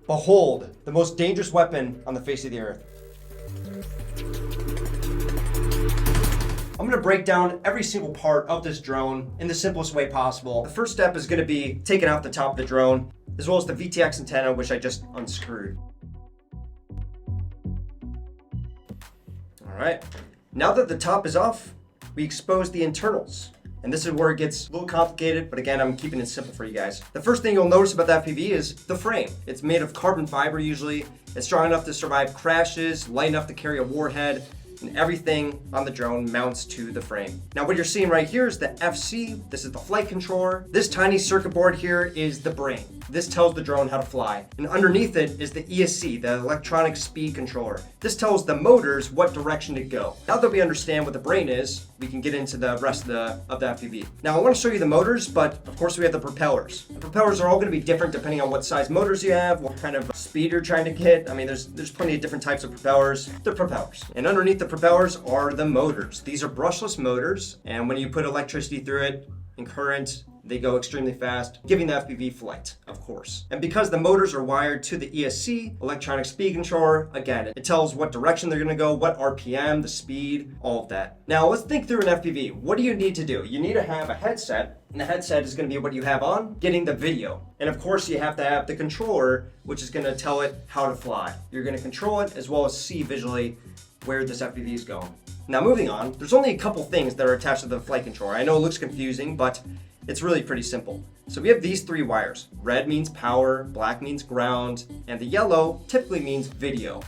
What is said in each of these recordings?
Behold, the most dangerous weapon on the face of the earth. I'm gonna break down every single part of this drone in the simplest way possible. The first step is gonna be taking out the top of the drone, as well as the VTX antenna, which I just unscrewed. All right, now that the top is off, we expose the internals. And this is where it gets a little complicated, but again, I'm keeping it simple for you guys. The first thing you'll notice about the FPV is the frame. It's made of carbon fiber usually. It's strong enough to survive crashes, light enough to carry a warhead, and everything on the drone mounts to the frame. Now what you're seeing right here is the FC. This is the flight controller. This tiny circuit board here is the brain. This tells the drone how to fly. And underneath it is the ESC, the electronic speed controller. This tells the motors what direction to go. Now that we understand what the brain is, we can get into the rest of the FPV. Now I want to show you the motors, but of course we have the propellers. The propellers are all going to be different depending on what size motors you have, what kind of speed you're trying to get. I mean, there's plenty of different types of propellers. They're propellers. And underneath the propellers are the motors. These are brushless motors, and when you put electricity through it and current, they go extremely fast, giving the FPV flight, of course. And because the motors are wired to the ESC, electronic speed controller, again, it tells what direction they're gonna go, what RPM, the speed, all of that. Now let's think through an FPV. What do you need to do? You need to have a headset, and the headset is gonna be what you have on, getting the video. And of course you have to have the controller, which is gonna tell it how to fly. You're gonna control it as well as see visually where this FPV is going. Now moving on, there's only a couple things that are attached to the flight controller. I know it looks confusing, but it's really pretty simple. So we have these three wires. Red means power, black means ground, and the yellow typically means video.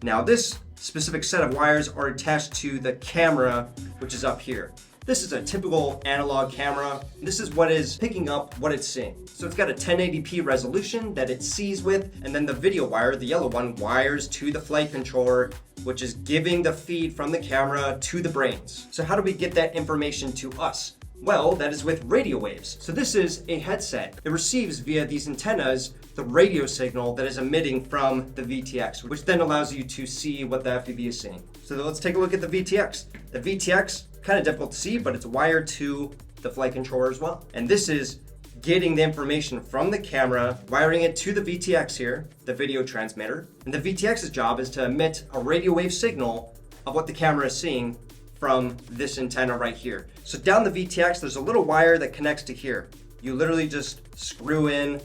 Now this specific set of wires are attached to the camera, which is up here. This is a typical analog camera. This is what is picking up what it's seeing. So it's got a 1080p resolution that it sees with, and then the video wire, the yellow one, wires to the flight controller, which is giving the feed from the camera to the brains. So how do we get that information to us? Well, that is with radio waves. So this is a headset. It receives via these antennas the radio signal that is emitting from the VTX, which then allows you to see what the FPV is seeing. So let's take a look at the VTX. The VTX, kind of difficult to see, but it's wired to the flight controller as well. And this is getting the information from the camera, wiring it to the VTX here, the video transmitter. And the VTX's job is to emit a radio wave signal of what the camera is seeing from this antenna right here. So down the VTX, there's a little wire that connects to here. You literally just screw in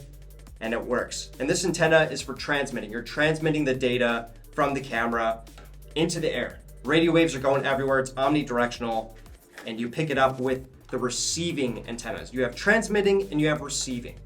and it works. And this antenna is for transmitting. You're transmitting the data from the camera into the air. Radio waves are going everywhere, it's omnidirectional, and you pick it up with the receiving antennas. You have transmitting and you have receiving.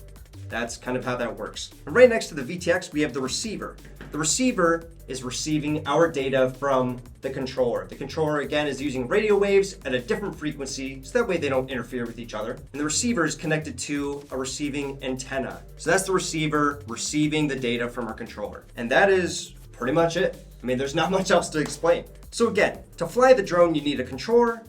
That's kind of how that works. And right next to the VTX, we have the receiver. The receiver is receiving our data from the controller. The controller, again, is using radio waves at a different frequency, so that way they don't interfere with each other. And the receiver is connected to a receiving antenna. So that's the receiver receiving the data from our controller. And that is pretty much it. I mean, there's not much else to explain. So again, to fly the drone, you need a controller,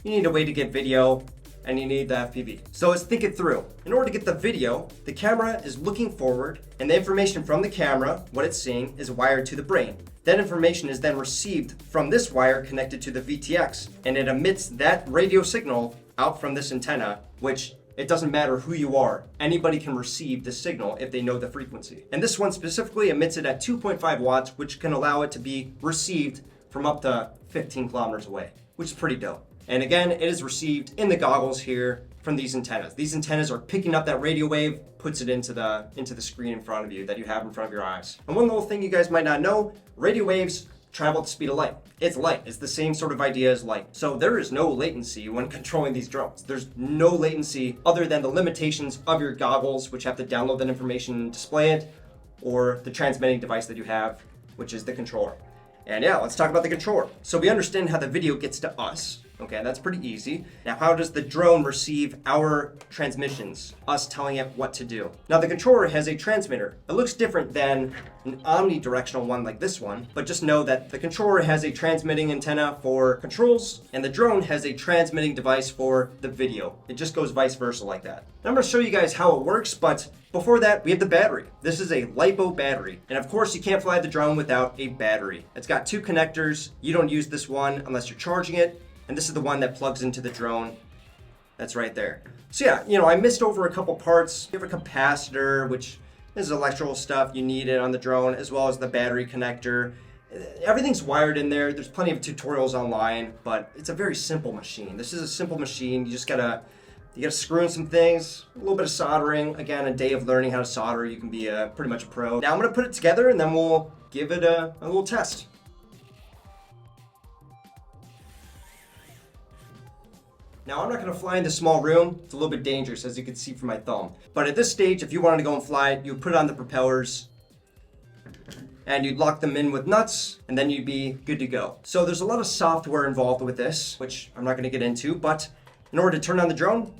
you need a way to get video, and you need the FPV. So let's think it through. In order to get the video, the camera is looking forward, and the information from the camera, what it's seeing, is wired to the brain. That information is then received from this wire connected to the VTX, and it emits that radio signal out from this antenna, which it doesn't matter who you are. Anybody can receive the signal if they know the frequency. And this one specifically emits it at 2.5 watts, which can allow it to be received from up to 15 kilometers away, which is pretty dope. And again, it is received in the goggles here from these antennas. These antennas are picking up that radio wave, puts it into the screen in front of you that you have in front of your eyes. And one little thing you guys might not know, radio waves travel at the speed of light. It's light. It's the same sort of idea as light. So there is no latency when controlling these drones. There's no latency other than the limitations of your goggles, which have to download that information and display it, or the transmitting device that you have, which is the controller. And yeah, let's talk about the controller. So we understand how the video gets to us. Okay, that's pretty easy. Now, how does the drone receive our transmissions, us telling it what to do? Now, the controller has a transmitter. It looks different than an omnidirectional one like this one, but just know that the controller has a transmitting antenna for controls, and the drone has a transmitting device for the video. It just goes vice versa like that. Now, I'm gonna show you guys how it works, but before that, we have the battery. This is a LiPo battery. And of course, you can't fly the drone without a battery. It's got two connectors. You don't use this one unless you're charging it. And this is the one that plugs into the drone. That's right there. So yeah, I missed over a couple parts. You have a capacitor, which This is electrical stuff. You need it on the drone, as well as the battery connector. Everything's wired in there. There's plenty of tutorials online, but it's a very simple machine. This is a simple machine. You gotta screw in some things, a little bit of soldering. Again, a day of learning how to solder, you can be pretty much a pro. Now I'm gonna put it together and then we'll give it a little test. Now I'm not gonna fly in this small room. It's a little bit dangerous, as you can see from my thumb. But at this stage, if you wanted to go and fly it, you would put on the propellers and you'd lock them in with nuts, and then you'd be good to go. So there's a lot of software involved with this, which I'm not gonna get into, but in order to turn on the drone,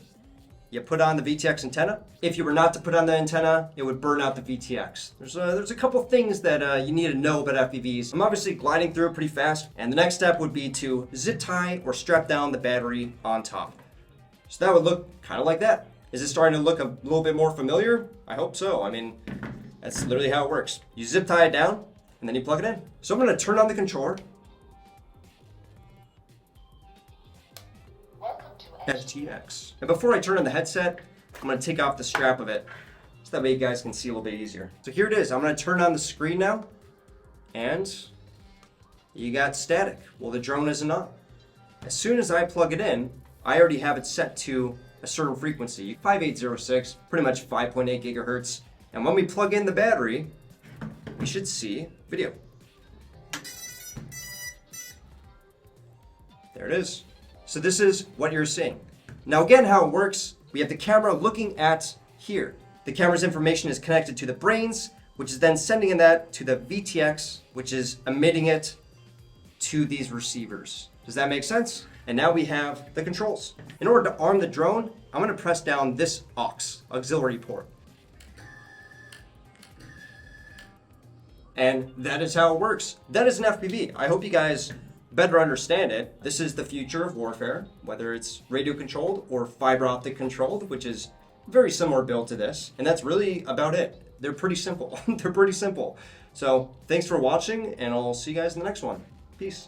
you put on the VTX antenna. If you were not to put on the antenna, it would burn out the VTX. There's a couple things that you need to know about FPVs. I'm obviously gliding through it pretty fast, and the next step would be to zip tie or strap down the battery on top. So that would look kind of like that. Is it starting to look a little bit more familiar? I hope so. I mean, that's literally how it works. You zip tie it down, and then you plug it in. So I'm gonna turn on the controller. STX. And before I turn on the headset, I'm gonna take off the strap of it, so that way you guys can see a little bit easier. So here it is. I'm gonna turn on the screen now, and you got static. Well, the drone isn't on. As soon as I plug it in, I already have it set to a certain frequency, 5806, pretty much 5.8 gigahertz. And when we plug in the battery, we should see video. There it is. So this is what you're seeing. Now again, how it works, we have the camera looking at here. The camera's information is connected to the brains, which is then sending in that to the VTX, which is emitting it to these receivers. Does that make sense? And now we have the controls. In order to arm the drone, I'm gonna press down this auxiliary port. And that is how it works. That is an FPV. I hope you guys better understand it. This is the future of warfare, whether it's radio controlled or fiber optic controlled, which is very similar build to this. And that's really about it. They're pretty simple. They're pretty simple. So thanks for watching, and I'll see you guys in the next one. Peace.